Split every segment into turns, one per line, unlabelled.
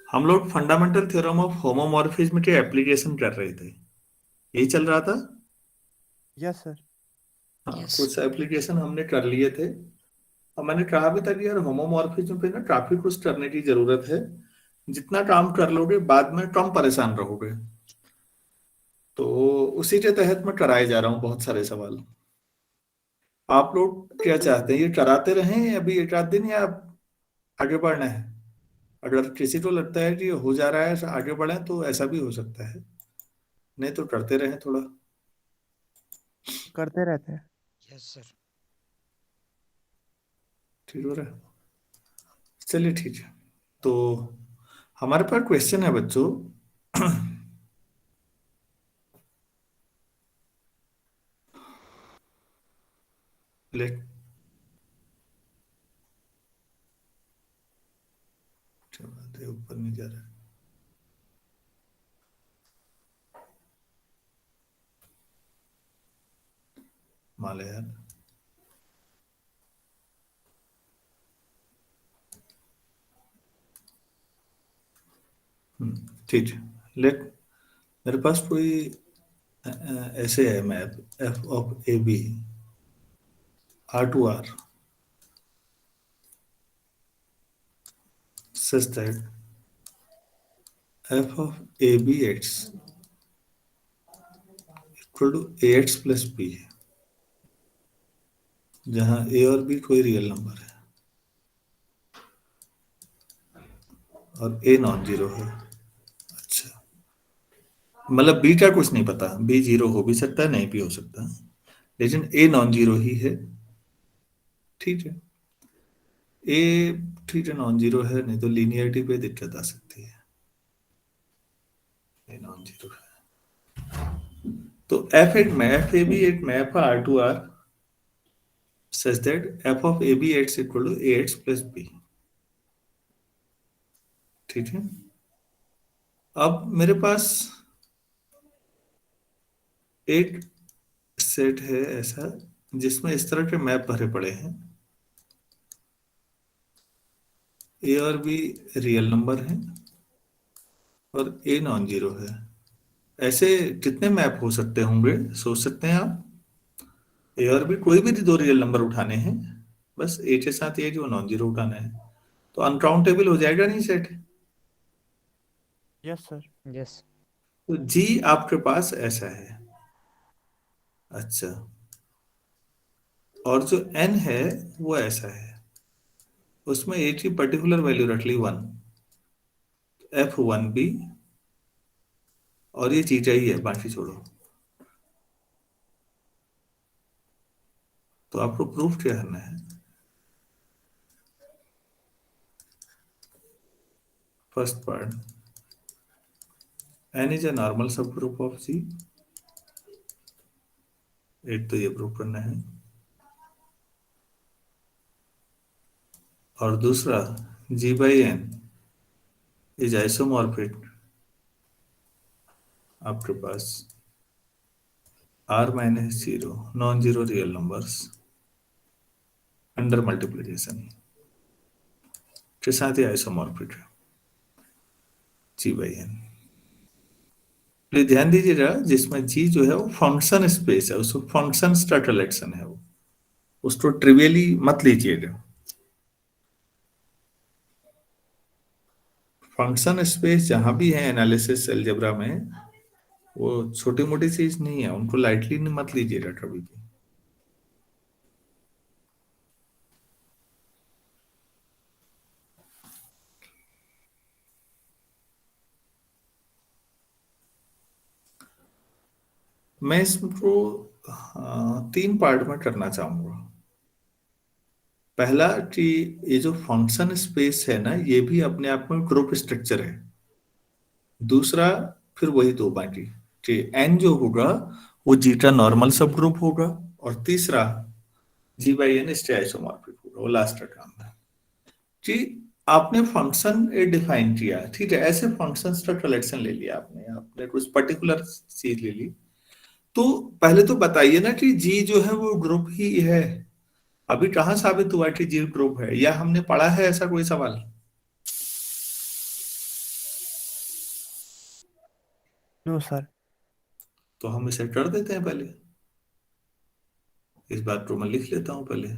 हम लोग fundamental theorem of homomorphism के एप्लीकेशन कर रहे थे, यही चल रहा था।
Yes sir.
हाँ,
यस।
कुछ एप्लीकेशन हमने कर लिए थे। और मैंने कहा भी था कि यार होमोमॉर्फिज्म पे ना काफी कुछ करने की जरूरत है। जितना काम कर लोगे बाद में कम परेशान रहोगे। तो उसी के तहत मैं कराए जा रहा हूँ बहुत सारे सवाल। आप लोग क्या चाहते हैं, ये कराते रहें अभी एक आध दिन, या आगे बढ़ना है? अगर किसी को लगता है कि हो जा रहा है आगे बढ़े तो ऐसा भी हो सकता है, नहीं तो करते रहें थोड़ा।
करते रहते हैं।
Yes sir.
ठीक हो रहा है? चलिए ठीक है। तो हमारे पास क्वेश्चन है बच्चों। ले क्या बात है, ऊपर नहीं जा रहा है। माले यार। ठीक है। लेट मेरे पास कोई ऐसे है map f of A b R to R such that f of A B x equal to a x plus b है, जहाँ ए और बी कोई रियल नंबर है और ए नॉन जीरो है। अच्छा, मतलब बी का कुछ नहीं पता, बी जीरो हो भी सकता है नहीं भी हो सकता, लेकिन ए नॉन जीरो ही है। ठीक है। ए ठीक है, नॉन जीरो है, नहीं तो लीनियरिटी पे दिक्कत आ सकती है। ए नॉन जीरो है तो एफ ए बी एक मैप है R to R such that f of A B x equal to a x plus b. ठीक है। अब मेरे पास एक सेट है ऐसा जिसमें इस तरह के मैप भरे पड़े हैं, ए और बी रियल नंबर है और ए नॉन जीरो है। ऐसे कितने मैप हो सकते होंगे, सोच सकते हैं आप? ए और बी कोई भी दो रियल नंबर उठाने हैं, बस ए के साथ ये जो नॉन जीरो उठाना है, तो अनकाउंटेबल हो जाएगा नहीं सेट?
Yes sir.
यस।
तो जी आपके पास ऐसा है। अच्छा, और जो एन है वो ऐसा है, उसमें ए की पर्टिकुलर वैल्यू रख ली वन, एफ वन बी, और ये चीज ही है, बाकी छोड़ो। तो आपको प्रूफ क्या करना है? First part, N is a normal subgroup of G, एक तो ये प्रूफ करना है। और दूसरा, G by N is isomorphic आपके पास R minus zero non zero real numbers under multiplication के साथ ही आइसोमॉर्फिक है, जी बाई एन। प्लीज ध्यान दीजिएगा, जिसमें जी जो है वो फंक्शन स्पेस है, उसको फंक्शंस का कलेक्शन है वो, उसको ट्रिवियली मत लीजिएगा। फंक्शन स्पेस जहां भी है एनालिसिस अलजेब्रा में, वो छोटी मोटी चीज नहीं है, उनको लाइटली मत लीजिएगा कभी भी। मैं इसको तीन पार्ट में करना चाहूंगा। पहला कि ये जो फंक्शन स्पेस है ना, ये भी अपने आप में ग्रुप स्ट्रक्चर है। दूसरा, फिर वही दो बाकी कि एन जो होगा वो जी का नॉर्मल सब ग्रुप होगा। और तीसरा, जी बाई एन स्टेआइसोमॉर्फिक होगा, वो लास्ट का काम है। कि आपने फंक्शन ए डिफाइन किया, ठीक है, ऐसे फंक्शंस का कलेक्शन ले लिया आपने, आपने कुछ पर्टिकुलर चीज ले ली, तो पहले तो बताइए ना कि जी जो है वो ग्रुप ही है। अभी कहाँ साबित हुआ कि जी ग्रुप है, या हमने पढ़ा है ऐसा कोई सवाल?
No, sir.
तो हम इसे कर देते हैं पहले, इस बात को मैं लिख लेता हूं पहले,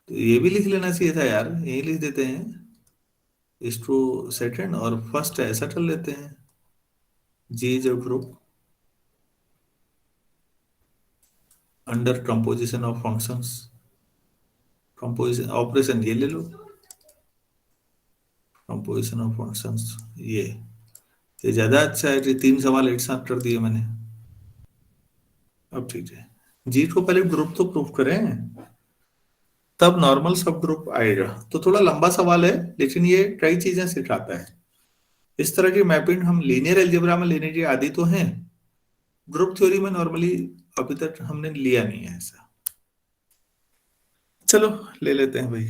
तो ये भी लिख लेना चाहिए था यार, यही लिख देते हैं, इसको सेकंड और फर्स्ट ऐसा कर लेते हैं, G is a group under composition of functions, composition operation ये ले लो, कंपोजिशन ऑफ फंक्शंस ये ज्यादा अच्छा है कि 3 सवाल एक साथ कर दिए मैंने। अब ठीक है, जी को पहले ग्रुप तो प्रूफ करें, तब नॉर्मल सब ग्रुप आएगा। तो थोड़ा लंबा सवाल है, लेकिन ये कई चीजें सिखाता है। इस तरह की मैपिंग हम लीनियर अलजेब्रा में लेने की आदी तो हैं, ग्रुप थ्योरी में नॉर्मली अभी तक हमने लिया नहीं है ऐसा। चलो ले लेते हैं भाई,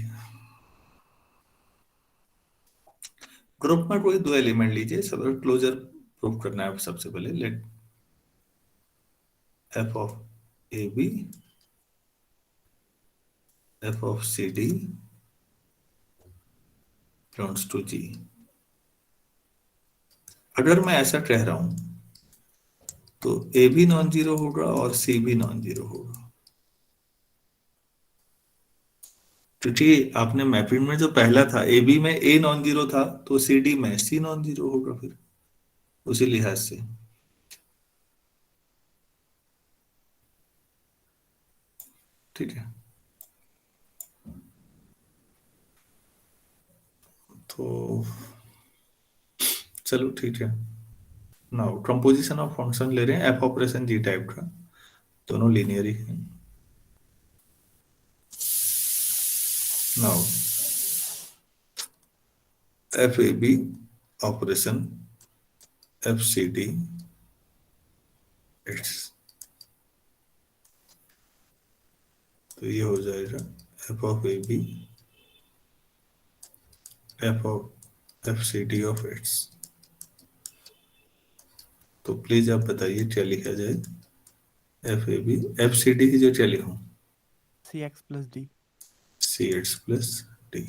ग्रुप में कोई 2 एलिमेंट लीजिए, सब क्लोजर प्रूफ करना है सबसे पहले। Let F of A B F of C D belongs to G. अगर मैं ऐसा कह रहा हूं तो ए भी नॉन जीरो होगा और सी भी नॉन जीरो होगा, क्योंकि आपने मैपिंग में जो पहला था ए बी में ए नॉन जीरो था, तो सी डी में सी नॉन जीरो होगा फिर, उसी लिहाज से। ठीक है, तो चलो ठीक है, नाउ कंपोजिशन ऑफ फंक्शन ले रहे हैं, एफ ऑपरेशन जी टाइप का, दोनों लीनियर ही है। Now f A B operation F C d x, तो ये हो जाएगा f of A B F of f C d of x. तो प्लीज आप बताइए क्या लिखा जाए, f A B f C d की जो क्या लिखूं,
CX plus D.
C x plus d.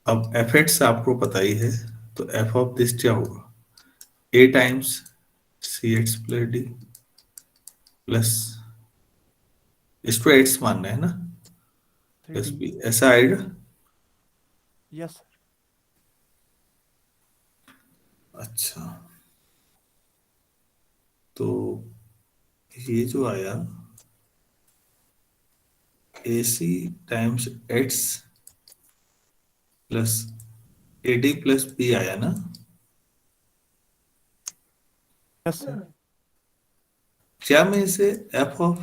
अब एफ एक्स आपको पता ही है, तो एफ ऑफ दिस क्या होगा, A times C x plus D plus, इसको एक्स मानना है ना, प्लस
3D.
बी, ऐसा आएगा।
Yes, sir.
अच्छा, तो ये जो आया A C times X plus A D plus B आया ना,
Yes, sir.
क्या मैं इसे एफ ऑफ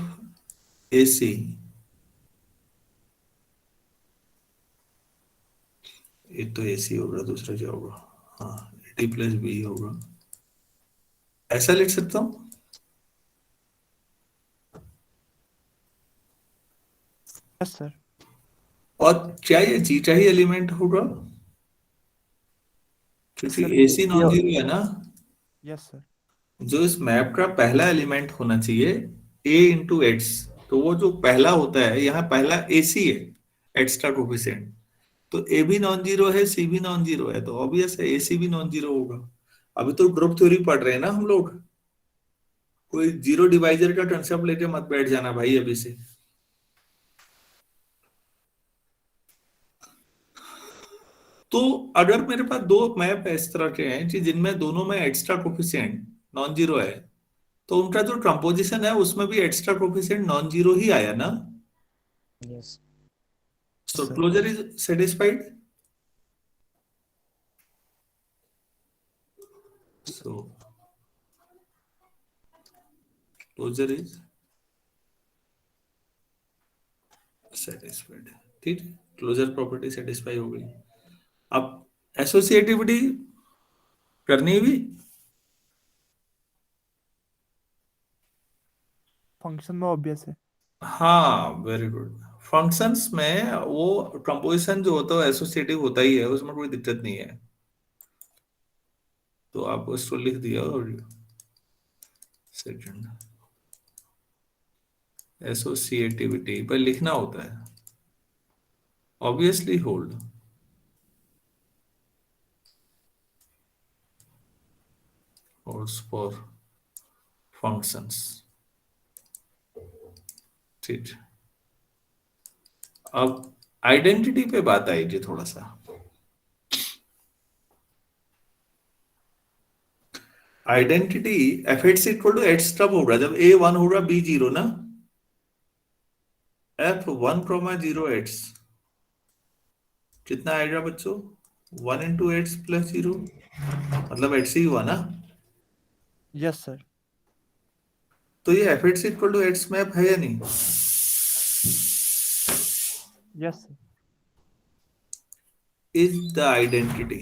ए सी, एक तो ए सी होगा, दूसरा क्या होगा, हाँ ए डी प्लस बी होगा, ऐसा लिख सकता हूँ।
Yes, sir.
और क्या ये जी का ही एलिमेंट होगा, क्योंकि
Sir,
ए सी नॉन
yeah.
जीरो है ना,
Yes, sir.
जो इस मैप का पहला एलिमेंट होना चाहिए ए इंटू एक्स, तो वो जो पहला होता है यहाँ पहला ए सी है, एक्स का कोफिशिएंट, तो ए भी नॉन जीरो है सी भी नॉन जीरो है, तो ऑब्वियस है ए सी भी नॉन जीरो होगा। अभी तो ग्रुप थ्योरी पढ़ रहे हैं ना हम लोग, कोई जीरो डिवाइजर का कंसेप्ट लेके मत बैठ जाना भाई अभी से। तो अगर मेरे पास 2 मैप इस तरह के हैं कि जिनमें दोनों में एक्स्ट्रा कोफिशिएंट नॉन जीरो है, तो उनका जो कंपोजिशन है उसमें भी एक्स्ट्रा कोफिशिएंट नॉन जीरो ही आया ना,
Yes.
Yes,
so
sir.
Closure is satisfied. So closure is satisfied, ठीक है, क्लोजर प्रॉपर्टी सेटिस्फाई हो गई। अब एसोसिएटिविटी करनी भी,
Function में obvious है.
हाँ वेरी गुड, फंक्शंस में वो कंपोजिशन जो होता है एसोसिएटिव होता ही है, उसमें कोई दिक्कत नहीं है। तो आप उसको लिख दिया, और सेकंड एसोसिएटिविटी पर लिखना होता है, obviously hold nodes for functions. ठीक, अब आइडेंटिटी पे बात आएगी थोड़ा सा। Identity f x equal to x तब होगा जब ए वन होगा बी जीरो ना। एफ वन प्रोमा जीरो एक्स कितना आएगा बच्चों? One into x plus zero, मतलब एक्स ही हुआ ना।
Yes sir.
तो ये f x equal to x map है या नहीं?
Yes sir.
Is the identity.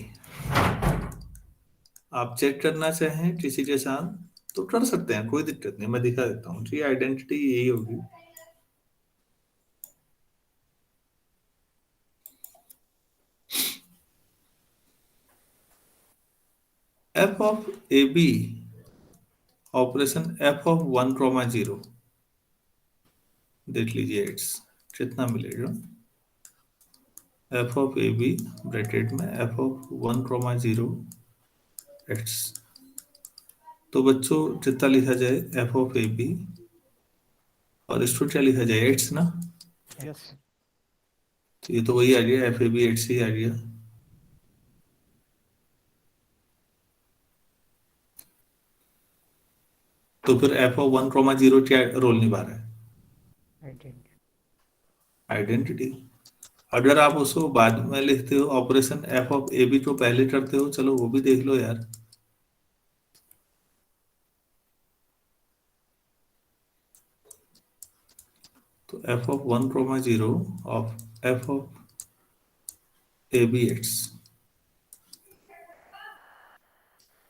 आप चेक करना चाहें किसी के साथ तो कर सकते हैं, कोई दिक्कत नहीं, मैं दिखा देता हूँ। जी आइडेंटिटी यही होगी। F of A B operation F of one ट्रोमा जीरो, देख लीजिए इट्स कितना मिलेगा। F of A B bracket में एफ ऑफ वन ट्रोमा जीरो एक्स, तो बच्चों कितना लिखा जाए? एफ ऑफ ए बी और इसको क्या लिखा जाए? एक्स ना।
Yes sir.
तो ये तो वही आ गया, एफ ए बी एक्स ही आ गया। तो फिर एफ ऑफ वन ट्रोमा जीरो क्या रोल निभा रहा है?
Identity.
आइडेंटिटी। अगर आप उसको बाद में लिखते हो, operation F of A b को पहले करते हो, चलो वो भी देख लो यार। तो एफ ऑफ वन प्रोमा zero of F of A B x,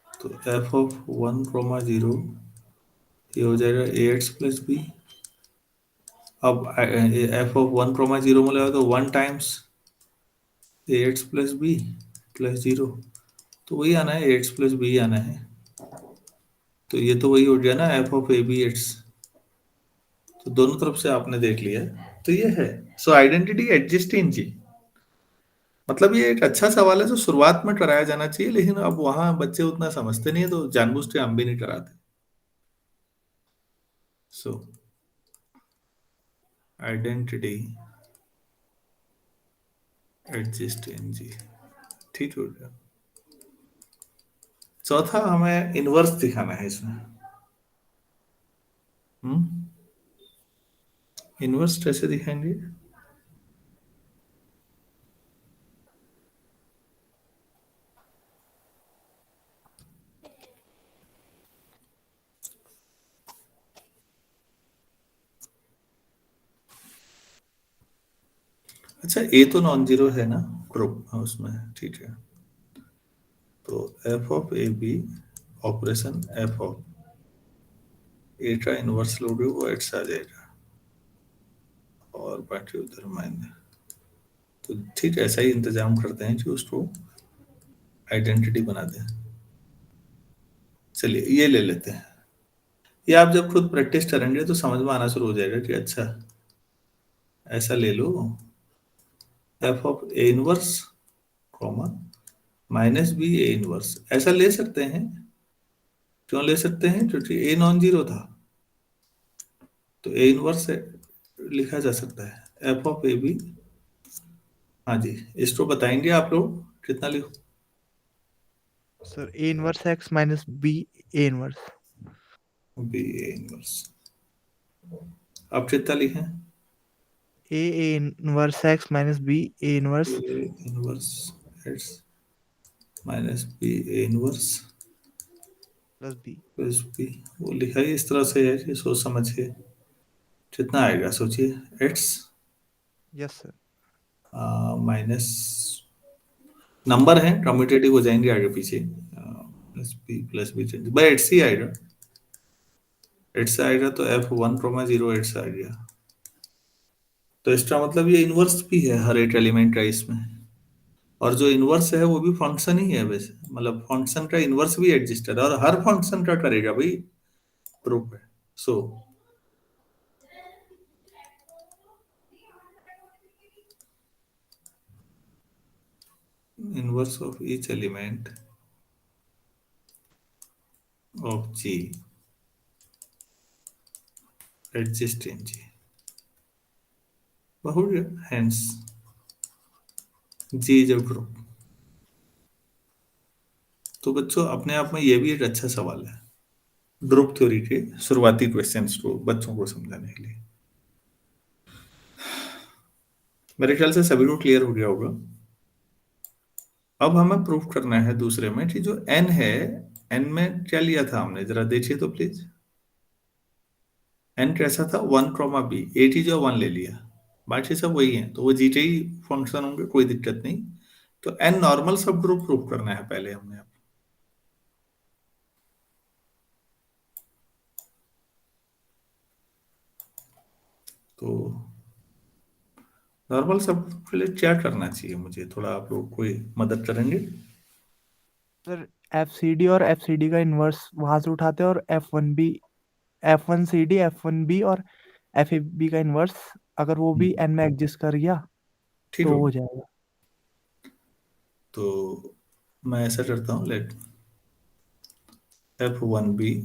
तो एफ ऑफ वन प्रोमा जीरो ये हो जाएगा ए एक्स प्लस बी। अब एफ ऑफ वन प्रोमा जीरो में लगा तो one times A x plus B plus zero, तो वही आना है, ए एक्स प्लस बी आना है। तो ये तो वही हो गया ना, f of A B x. तो दोनों तरफ से आपने देख लिया, तो ये है। सो आइडेंटिटी एग्जिस्ट इन जी। मतलब ये एक अच्छा सवाल है जो शुरुआत में कराया जाना चाहिए, लेकिन अब वहां बच्चे उतना समझते नहीं है, तो जानबूझ के हम भी नहीं कराते। सो आइडेंटिटी एग्जिस्ट इन जी, ठीक हो गया। चौथा, हमें इनवर्स दिखाना है इसमें। इनवर्स कैसे दिखाएंगे? अच्छा, ए तो नॉन जीरो है ना ग्रुप उसमें, ठीक है। तो F of A B operation F of A का इनवर्स लोगे वो एक्स आ जाएगा, और बाकी उधर माइनस। तो ठीक है, ऐसा ही इंतजाम करते हैं कि उसको आइडेंटिटी बना दें। चलिए ये ले लेते हैं। ये आप जब खुद प्रैक्टिस करेंगे तो समझ में आना शुरू हो जाएगा कि अच्छा ऐसा ले लो, F of A inverse comma minus B A inverse, ऐसा ले सकते हैं। क्यों ले सकते हैं? क्योंकि ए नॉन जीरो था, तो ए इनवर्स लिखा जा सकता है एफ ऑफ ए बी। हाँ जी, इसको बताएंगे आप लोग कितना लिखो?
Sir a inverse x minus B A inverse.
B A inverse, अब कितना लिखें?
A inverse x minus B A inverse
a inverse x minus B A inverse
plus B.
Plus b. वो लिखा ही इस तरह से है कि सोच समझ के। कितना आएगा सोचिए? X
yes sir.
Minus, number है कम्यूटेटिव हो जाएंगे आगे पीछे, प्लस बी चेंज बाय एट्स ही आएगा। एट्स आएगा तो एफ वन प्रोमा जीरो एट्स आ गया। तो इसका मतलब ये इनवर्स भी है हर एक एलिमेंट का इसमें, और जो इनवर्स है वो भी फंक्शन ही है वैसे, मतलब फंक्शन का इनवर्स भी एग्जिस्टेड, और हर फंक्शन का करेगा भाई प्रूफ है। So inverse of each element of G exists in G, हो गया, hence G is a group. तो बच्चों अपने आप में ये भी एक अच्छा सवाल है ग्रुप थ्योरी के शुरुआती क्वेश्चंस को बच्चों को समझाने के लिए। मेरे ख्याल से सभी को क्लियर हो गया होगा। अब हमें प्रूफ करना है दूसरे में कि जो n है, n में क्या लिया था हमने, जरा देखिए तो प्लीज। n कैसा था, 1, b, a जो 1 ले लिया, बाकी सब वही है, तो वो जीटे ही फंक्शन होंगे, कोई दिक्कत नहीं। तो n नॉर्मल सब ग्रुप प्रूफ करना है पहले हमने। तो नॉर्मल सब के लिए क्या करना चाहिए मुझे, थोड़ा आप लोग कोई मदद करेंगे?
सर FCD और FCD का इन्वर्स वहां से उठाते हैं और F1B F1CD F1B और FAB का इन्वर्स अगर वो भी n में एग्जिस्ट कर गया
ठीक
तो
हो,
हो जाएगा।
तो मैं ऐसा करता हूँ, लेट F1B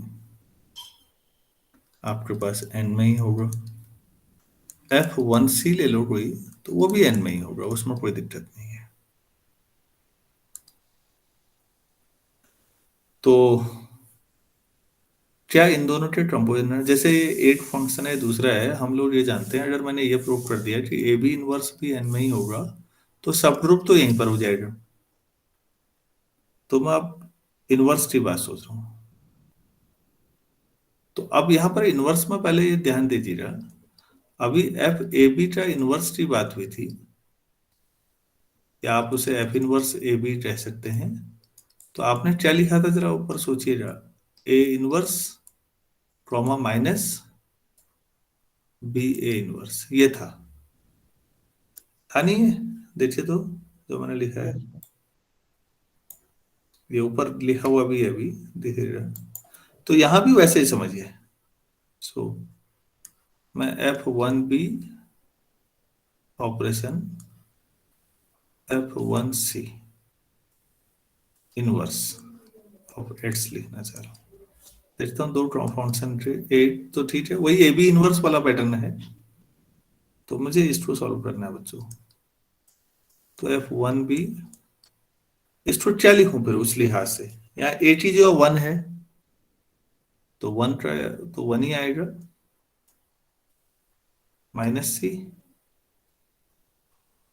आपके पास n में ही होगा, F1C ले लो कोई, तो वो भी n में ही होगा, उसमें कोई दिक्कत नहीं है। तो क्या इन दोनों के कंपोजिशन है, जैसे एक फंक्शन है दूसरा है, हम लोग ये जानते हैं, अगर मैंने ये प्रूव कर दिया कि ए बी इनवर्स भी n में ही होगा, तो सब ग्रुप तो यहीं पर हो जाएगा। तो मैं अब इनवर्स की बात सोच रहा हूँ। तो अब यहां पर इनवर्स में पहले ये ध्यान दीजिएगा, अभी एफ ए बी का इनवर्स की बात हुई थी, या आप उसे एफ इनवर्स ए बी कह सकते हैं। तो आपने क्या लिखा था, जरा ऊपर सोचिएगा, a inverse comma minus B A inverse, ये था नहीं है? देखिए तो जो मैंने लिखा है,
यस
ये ऊपर लिखा हुआ भी है, अभी देखिएगा। तो यहां भी वैसे ही समझिए। सो मैं F1B operation F1C inverse of x लिखना चाह रहा हूँ। देखता हूँ दो फंक्शन के, एक तो ठीक है, वही ए बी इनवर्स वाला पैटर्न है, तो मुझे इसको सॉल्व करना है बच्चों। तो F1B, इसको क्या लिखूं फिर उस लिहाज से, यहाँ ए टी जो 1 है, तो 1 का तो 1 ही आएगा, माइनस सी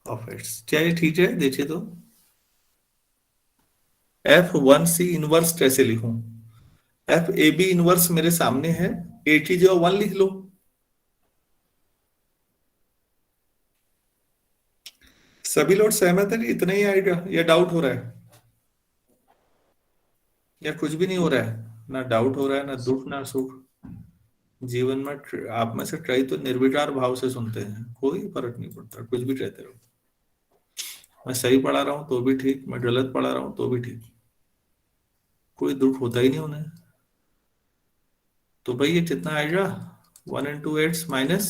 ऑफ एक्स, क्या ये ठीक है? देखिए तो F1C इनवर्स कैसे लिखूं, एफ ए बी इनवर्स मेरे सामने है, ए टी जो 1 लिख लो। सभी लोग सहमत है कि इतना ही आएगा, या डाउट हो रहा है, या कुछ भी नहीं हो रहा है? ना डाउट हो रहा है, ना दुख ना सुख। जीवन में आप में से कई तो निर्विकार भाव से सुनते हैं, कोई फर्क नहीं पड़ता, कुछ भी कहते रहो, मैं सही पढ़ा रहा हूं तो भी ठीक, मैं गलत पढ़ा रहा हूं तो भी ठीक, कोई दुख होता ही नहीं उन्हें। तो भाई ये कितना आएगा, 1 × x माइनस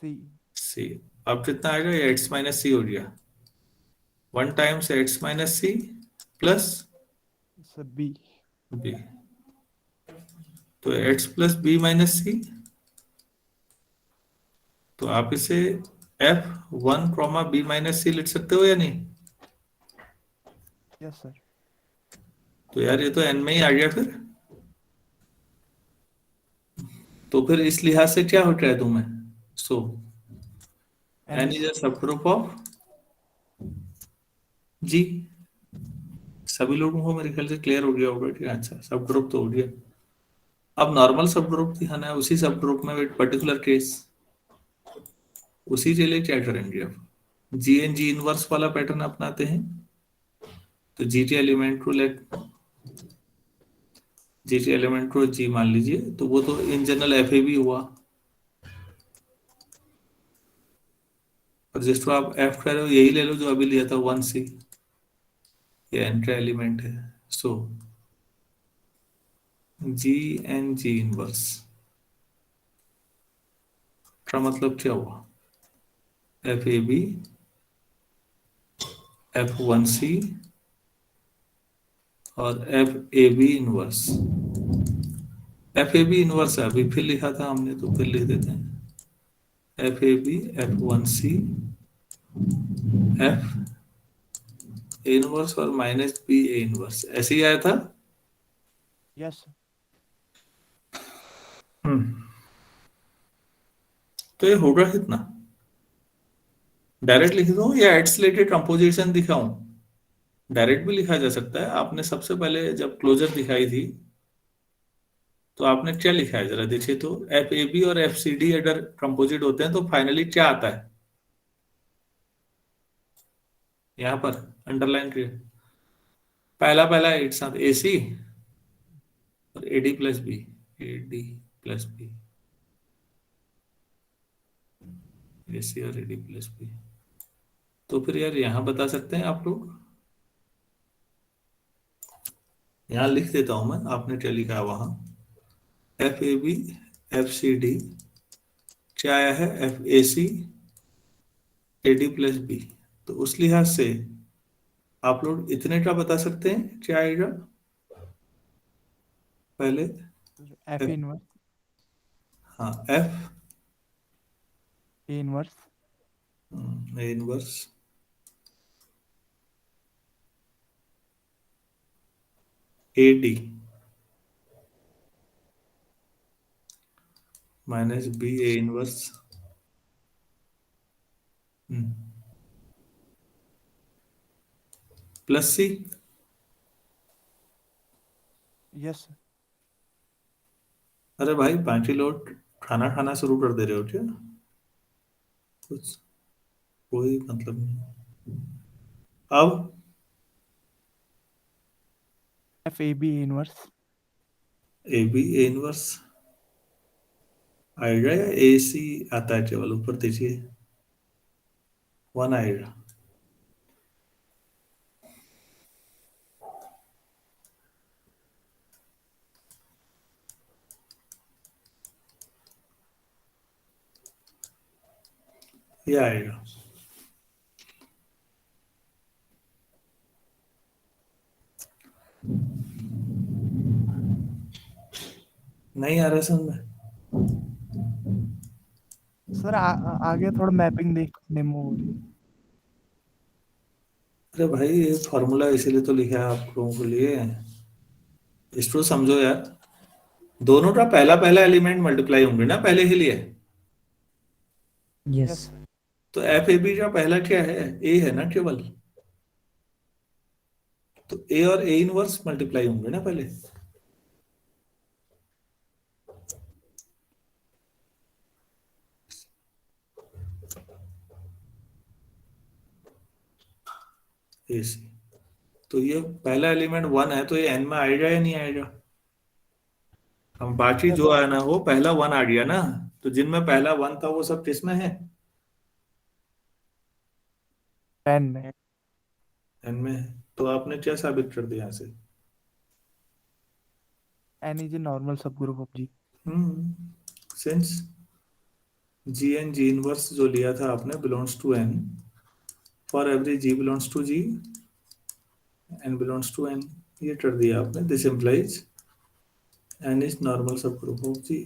सी
सी। अब कितना आएगा, ये x माइनस सी हो गया, 1 × x minus c plus
sir B
b, तो x plus b minus c. तो आप इसे F1, B - C लिख सकते हो या नहीं?
यस सर
तो यार ये तो n में ही आ गया फिर। तो फिर इस लिहाज से क्या हो गया तुम्हें, सो
n
n इज अ सब ग्रुप ऑफ जी। सभी लोगों को मेरे ख्याल से क्लियर हो गया होगा कि अच्छा सब ग्रुप तो हो गया। अब नॉर्मल सब ग्रुप दिखाना है, उसी सब ग्रुप में एक पर्टिकुलर केस, उसी के लिए क्या करेंगे, अब जी एन जी इनवर्स वाला पैटर्न अपनाते हैं। तो जीटी एलिमेंट को लेट जीटी एलिमेंट को जी मान लीजिए, तो वो तो इन जनरल एफ ए भी हुआ, और जिसको आप एफ कह रहे हो यही ले लो जो अभी लिया था 1C, ये एन का एलिमेंट है। सो जी एन जी इनवर्स का मतलब क्या हुआ, एफ ए बी F1C और एफ ए बी इनवर्स, एफ ए बी इनवर्स है, अभी फिर लिखा था हमने तो फिर लिख देते हैं। F A b F1C f a inverse और माइनस बी ए इनवर्स, ऐसे ही आया था।
यस।
हम्म तो ये होगा कितना, डायरेक्ट लिख दूं या आइसोलेटेड कंपोजिशन दिखाऊं? डायरेक्ट भी लिखा जा सकता है। आपने सबसे पहले जब क्लोजर दिखाई थी तो आपने क्या लिखा है जरा देखिए तो, एफ ए बी और एफ सी डी अगर कंपोजिट होते हैं तो फाइनली क्या आता है यहाँ पर, अंडरलाइन किया। पहला पहला एक साथ ए सी और A D plus B, A D plus B, A C और ए डी प्लस बी। तो फिर यार यहाँ बता सकते हैं आप लोग, यहाँ लिख देता हूं मैं, आपने क्या लिखा है वहां। F A B f C d क्या आया है, f a c a D plus b. तो उस लिहाज से आप लोग इतने का बता सकते हैं क्या आएगा पहले।
एफ
एफ,
इनवर्स,
हाँ f
a inverse,
inverse a d minus B A inverse plus c.
Yes.
अरे भाई बाकी लोग खाना खाना शुरू कर दे रहे हो क्या, कुछ कोई मतलब नहीं। अब
f A b inverse.
A B A inverse आएगा या ए सी आता है केवल, ऊपर देखिए वन आएगा। ये आएगा, नहीं आ रहा समझ में।
सर आगे थोड़ा मैपिंग देखने में हो रही है।
अरे भाई ये फॉर्मूला इसीलिए तो लिखा है आप लोगों के लिए, इसको समझो यार। दोनों का पहला पहला एलिमेंट मल्टीप्लाई होंगे ना पहले के लिए।
Yes.
यस।
तो एफ ए बी का पहला क्या है, ए है ना केवल। तो ए और ए इनवर्स मल्टीप्लाई होंगे ना पहले। ए सी, तो ये पहला एलिमेंट वन है तो ये एन में आएगा या नहीं आएगा। हम बाकी जो आया ना वो पहला वन आ गया ना, तो जिनमें पहला वन था वो सब किसमें है,
10 में।
एन में है। तो आपने क्या साबित कर दिया यहाँ से।
N is a normal subgroup of G.
Since g n g inverse जो लिया था आपने belongs to N, for every g belongs to G n belongs to N, ये कर दिया आपने। This implies N is normal subgroup of G.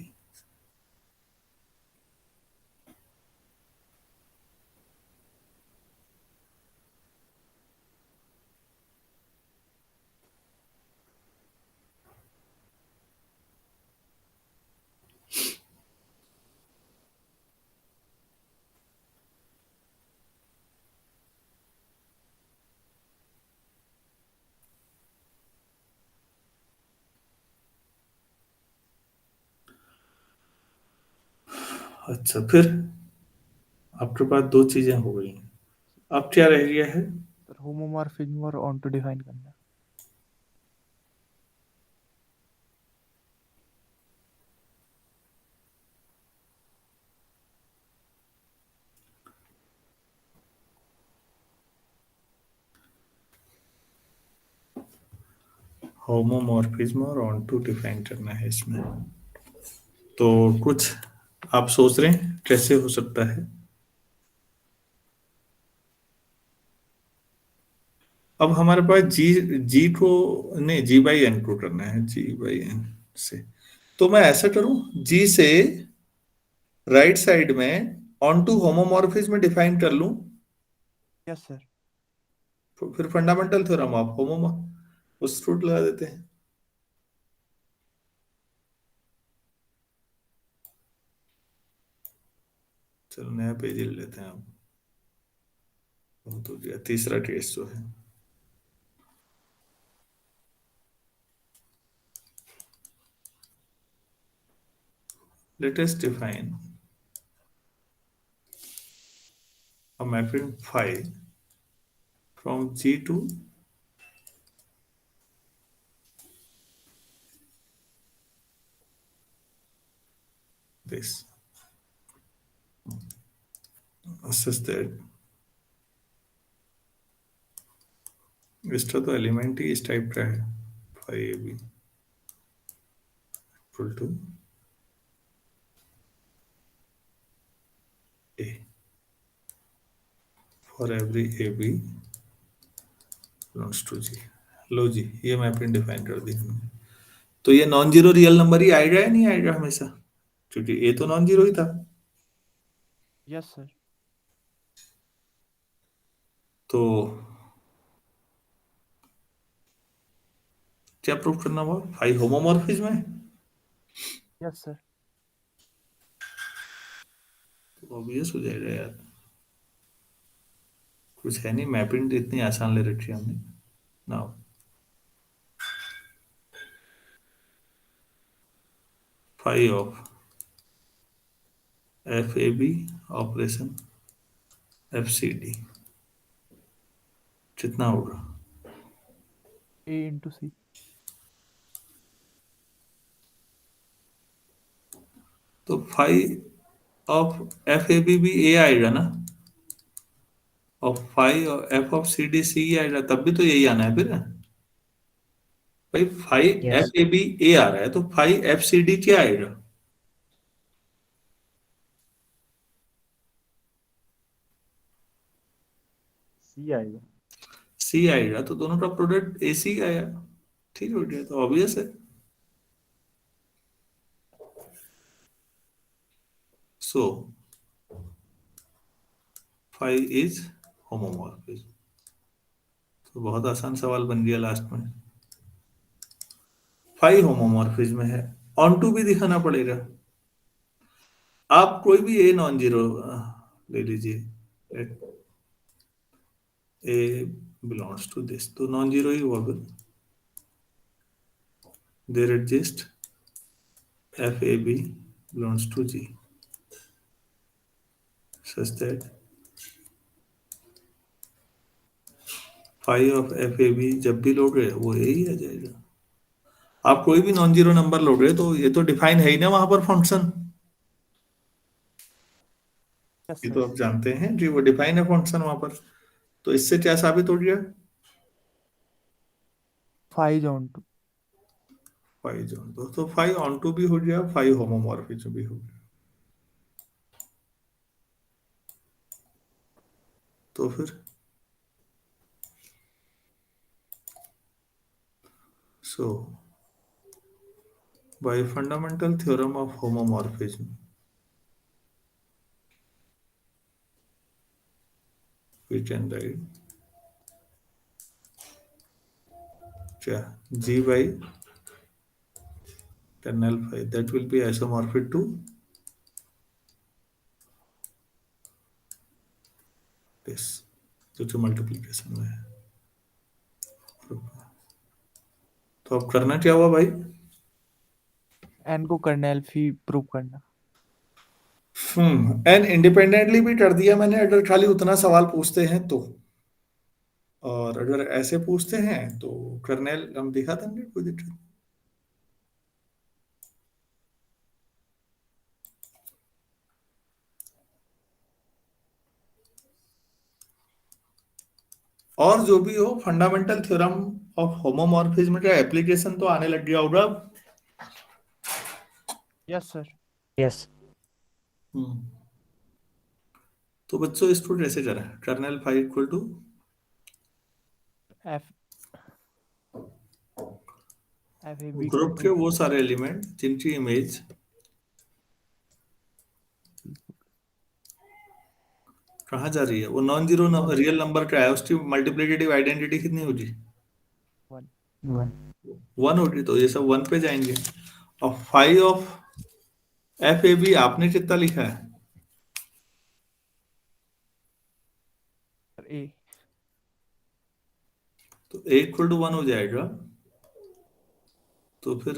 अच्छा फिर आपके पास दो चीजें हो गई, अब क्या रह गया है।
सर होमोमॉर्फिज्म और ऑन्टो डिफाइन करना।
होमोमॉर्फिज्म और ऑन्टो डिफाइन करना है इसमें, तो कुछ आप सोच रहे हैं कैसे हो सकता है। अब हमारे पास जी जी को नहीं, जी बाई एन को करना है, जी बाई एन से। तो मैं ऐसा करूं, जी से राइट साइड में ऑन टू होमोमॉर्फिज्म डिफाइन कर लूं,
यस सर।
तो फिर फंडामेंटल थ्योरम ऑफ होमो उस रूट लगा देते हैं। चलो नया पेज ले लेते हैं अब, बहुत हो गया। तीसरा केस जो है, let us define a mapping phi from G to this, such that इसका तो एलिमेंट ही इस टाइप का है, phi AB equal to A for every AB belongs to G। लो जी, ये मैपिंग डिफाइन कर दी हमने। तो ये नॉन जीरो रियल नंबर ही आएगा या नहीं आएगा हमेशा, क्योंकि ए तो नॉन जीरो ही था।
Yes sir.
तो क्या प्रूफ करना हुआ, फाई होमोमॉर्फिज्म है।
Yes sir.
तो ऑब्वियस हो जाएगा यार, कुछ है नहीं, मैपिंग तो इतनी आसान ले रखी है हमने। Now phi of F A B operation F C D कितना होगा,
A इंटू सी।
तो phi of F A B भी ए आएगा ना, और फाई और F of C D C आएगा, तब भी तो यही आना है फिर। भाई phi
Yes.
F A B A आ रहा है, तो फाई एफ सी डी क्या आएगा,
सी आएगा।
सी आएगा, तो दोनों का प्रोडक्ट ए सी आया। ठीक हो गया, तो ऑब्वियस है। So phi is homomorphism. तो बहुत आसान सवाल बन गया लास्ट में। फाई होमोमॉर्फिज्म है, ऑन टू भी दिखाना पड़ेगा। आप कोई भी ए नॉन जीरो ले लीजिए, ए बिलोंग्स टू दिस, तो नॉन जीरो ही हुआ फिर। There exist f A b belongs to G such that phi of F A b जब भी लोगे वो यही आ जाएगा। आप कोई भी नॉन जीरो नंबर लोगे तो ये तो डिफाइन है ही ना वहां पर फंक्शन,
यस
ये
सर।
तो आप जानते हैं जी, वो डिफाइन है फंक्शन वहां पर। तो इससे क्या साबित हो गया,
फाइव ऑन टू।
फाई जोन दो, तो फाई ऑन टू भी हो गया, फाई होमोमॉर्फिज्म भी हो गया। तो फिर so by fundamental theorem of homomorphism we can write क्या, g by kernel phi that will be isomorphic to this, जो कि मल्टीप्लिकेशन में है। तो अब करना क्या हुआ भाई,
एन को कर्नेल फी प्रूव करना।
एन इंडिपेंडेंटली भी कर दिया मैंने, अगर खाली उतना सवाल पूछते हैं तो। और अगर ऐसे पूछते हैं तो कर्नेल हम दिखा देंगे, कोई दिक्कत नहीं। और जो भी हो, फंडामेंटल थ्योरम ऑफ होमोमॉर्फिज्म का एप्लीकेशन तो आने लग गया होगा अब।
Yes sir.
Yes.
हम्म, तो बच्चों इसको कैसे करें, kernel phi equal to
f FAB
group के वो सारे एलिमेंट जिनकी इमेज कहाँ जा रही है, वो नॉन जीरो रियल नंबर का है, उसकी मल्टीप्लिकेटिव आइडेंटिटी कितनी होगी,
1
1
1 होगी, तो ये सब 1 पे जाएंगे। और फाइव ऑफ FAB आपने कितना लिखा है,
A
तो A इक्वल टू 1 हो जाएगा। तो फिर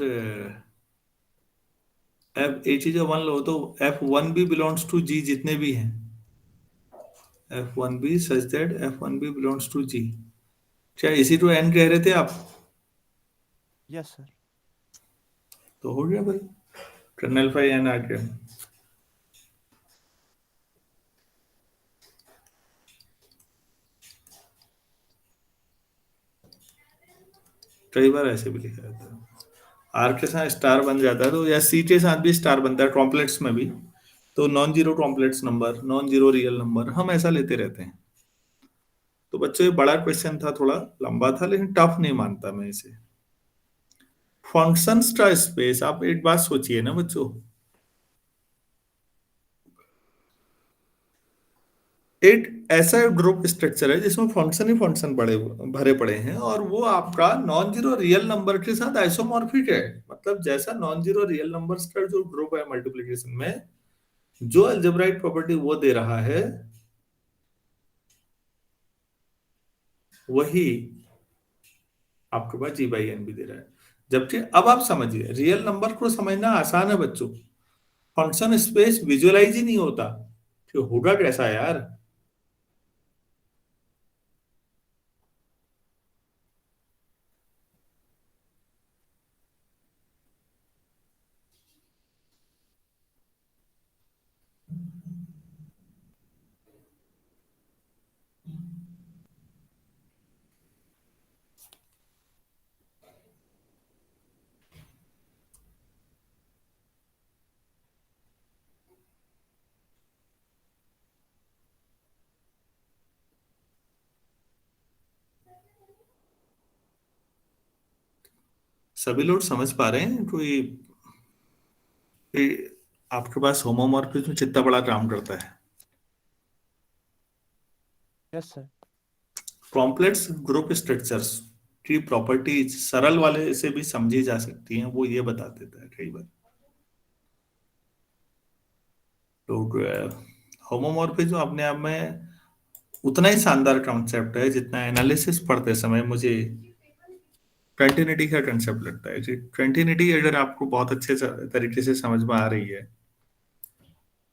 F A चीज 1 लो तो F1B बिलोंग्स टू G जितने भी हैं, F1B such that F1B belongs to G। क्या इसी टू N कह रहे थे आप,
यस सर।
तो हो गया भाई, कर्नल फाई N आ गया। कई बार ऐसे भी लिखा जाता है, आर के साथ स्टार बन जाता है, तो या सी के साथ भी स्टार बनता है कॉम्प्लेक्स में भी, तो non zero complex number, non zero real number, हम ऐसा लेते रहते हैं। तो बच्चों ये बड़ा क्वेश्चन था, थोड़ा लंबा था, लेकिन टफ नहीं मानता मैं इसे। फंक्शंस का स्पेस, आप एक बात सोचिए ना बच्चों, एक ऐसा ग्रुप स्ट्रक्चर है जिसमें फंक्शन ही फंक्शन बड़े भरे पड़े हैं, और वो आपका नॉन जीरो रियल नंबर के साथ आइसोमॉर्फिक है। मतलब जैसा नॉन जीरो रियल नंबर्स का जो ग्रुप है मल्टीप्लिकेशन में, जो अलजेब्राइक प्रॉपर्टी वो दे रहा है, वही आपके पास G/N भी दे रहा है। जबकि अब आप समझिए, रियल नंबर को समझना आसान है बच्चों, फंक्शन स्पेस विजुअलाइज ही नहीं होता, कि होगा कैसा यार। सभी लोग समझ पा रहे हैं कोई आपके पास होमोमॉर्फिज्म कितना बड़ा काम करता है।
Yes sir.
Complex group structures की प्रॉपर्टीज सरल वाले से भी समझी जा सकती हैं, वो ये बता देता है कई बार। तो होमोमॉर्फिज्म अपने आप में उतना ही शानदार कॉन्सेप्ट है जितना एनालिसिस पढ़ते समय मुझे कंटिन्यूटी का कंसेप्ट लगता है। कंटिन्यूटी अगर आपको बहुत अच्छे तरीके से समझ में आ रही है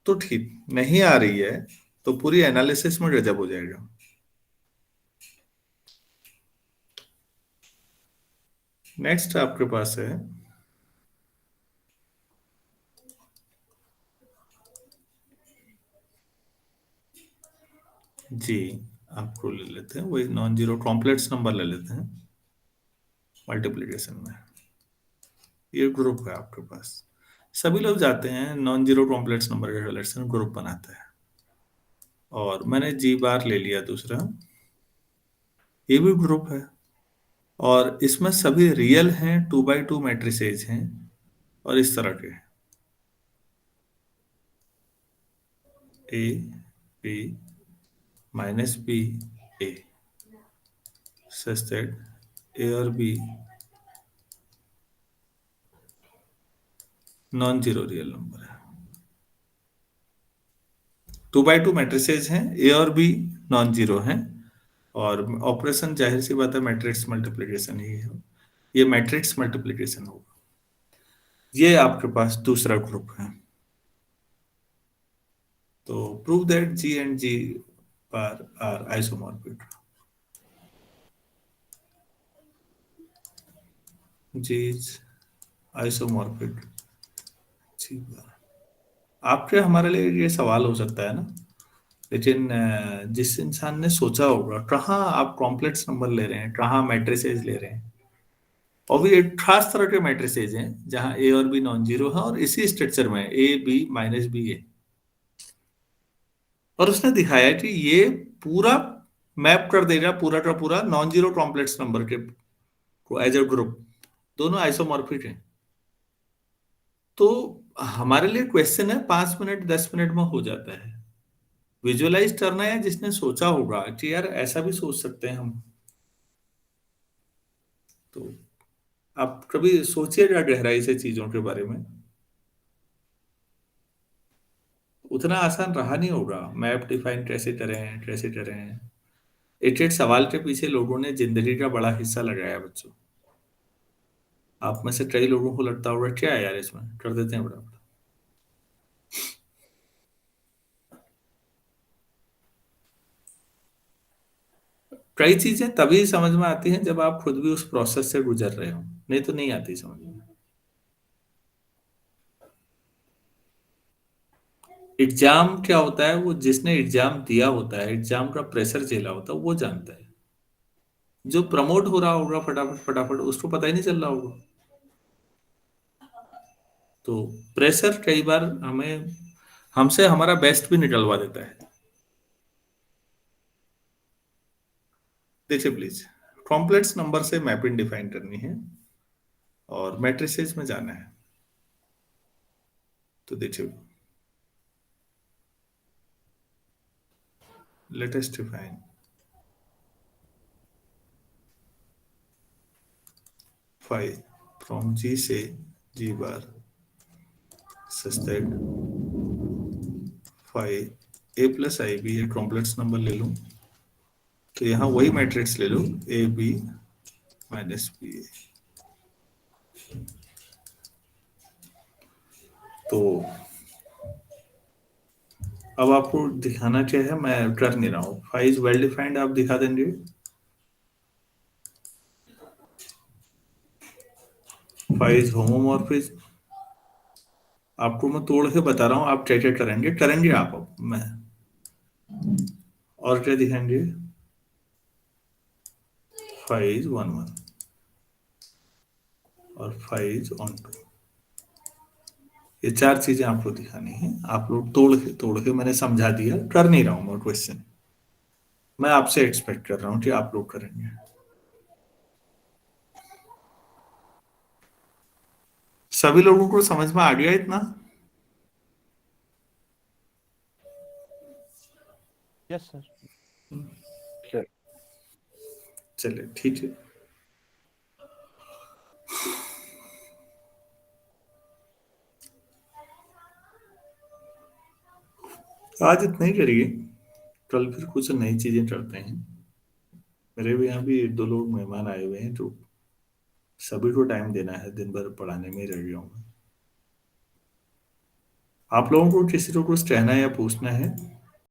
तो ठीक, नहीं आ रही है तो पूरी एनालिसिस में गजब हो जाएगा। नेक्स्ट आपके पास है जी, आपको ले लेते हैं वही नॉन जीरो कॉम्प्लेक्स नंबर ले लेते हैं मल्टीप्लिकेशन में। ये ग्रुप है आपके पास, सभी लोग जाते हैं नॉन जीरो कॉम्प्लेक्स नंबर का कलेक्शन ग्रुप बनाते हैं, और मैंने G बार ले लिया दूसरा, ये भी ग्रुप है, और इसमें सभी रियल हैं, 2x2 मैट्रिसेज हैं, और इस तरह के A B -B A, such that A और B non zero real number है। 2x2 मैट्रिसेज हैं, A और B नॉन जीरो हैं, और ऑपरेशन जाहिर सी बात है मैट्रिक्स मल्टीप्लिकेशन ही है, ये मैट्रिक्स मल्टीप्लिकेशन होगा। ये आपके पास दूसरा ग्रुप है। तो prove that G and G bar are isomorphic. G is isomorphic G bar. आपके हमारे लिए ये सवाल हो सकता है ना, लेकिन जिस इंसान ने सोचा होगा कहाँ आप कॉम्प्लेक्स नंबर ले रहे हैं, कहाँ मैट्रिसेज ले रहे हैं, और भी एक खास तरह के मैट्रिसेज हैं जहां A और B नॉन जीरो है, और इसी स्ट्रक्चर में A B -B A, और उसने दिखाया कि ये पूरा मैप कर देगा पूरा का पूरा नॉन जीरो कॉम्प्लेक्स नंबर के को एज अ ग्रुप। दोनों आइसोमॉर्फिक हैं। तो हमारे लिए क्वेश्चन है 5 मिनट 10 मिनट में हो जाता है। विजुअलाइज करना है जिसने सोचा होगा कि यार ऐसा भी सोच सकते हैं हम। तो आप कभी सोचिएगा गहराई से चीजों के बारे में। उतना आसान रहा नहीं होगा। मैप डिफाइन कैसे करें। एक एक सवाल के पीछे लोगों ने जिंदगी का बड़ा हिस्सा लगाया बच्चों। आप में से कई लोगों को लगता होगा क्या है यार, इसमें कर देते हैं बड़ा बड़ा। कई चीजें तभी समझ में आती हैं जब आप खुद भी उस प्रोसेस से गुजर रहे हो, नहीं तो नहीं आती समझ में। एग्जाम क्या होता है, वो जिसने एग्जाम दिया होता है, एग्जाम का प्रेशर झेला होता है, वो जानता है। जो प्रमोट हो रहा होगा फटाफट फटाफट, उसको पता ही नहीं चल रहा होगा। तो प्रेशर कई बार हमें हमसे हमारा बेस्ट भी निकलवा देता है। देखिए प्लीज, कॉम्प्लेक्स नंबर से मैपिंग डिफाइन करनी है और मैट्रिसेस में जाना है। तो देखिए, लेटेस्ट डिफाइन 5 फ्रॉम जी से जी बार सस्टेड 5 ए प्लस आई बी, ये कॉम्प्लेक्स नंबर ले लूं तो यहाँ वही मैट्रिक्स ले लो, ए बी माइनस बी ए। तो अब आपको दिखाना क्या है, मैं कर नहीं रहा हूँ। 5 इज वेल डिफाइंड आप दिखा देंगे। 5 इज होमोमॉर्फिज्म। आपको मैं तोड़ के बता रहा हूँ, आप क्या क्या करेंगे आप। अब मैं और क्या दिखाएंगे। 5 इज 1 1 और 5 इज ऑन 2। ये 4 चीजें आपको दिखानी है। आप लोग तोड़ के मैंने समझा दिया, कर नहीं रहा हूँ मैं क्वेश्चन। मैं आपसे एक्सपेक्ट कर रहा हूँ कि आप लोग करेंगे। सभी लोगों को समझ में आ गया इतना?
Yes sir.
चलिए ठीक है। आज इतना ही करिए, कल फिर कुछ नई चीजें करते हैं। मेरे भी यहाँ भी 1 2 लोग मेहमान आए हुए हैं, तो सभी को टाइम देना है। दिन भर पढ़ाने में ही रह गया हूँ मैं। आप लोगों को किसी को कुछ कहना है या पूछना है?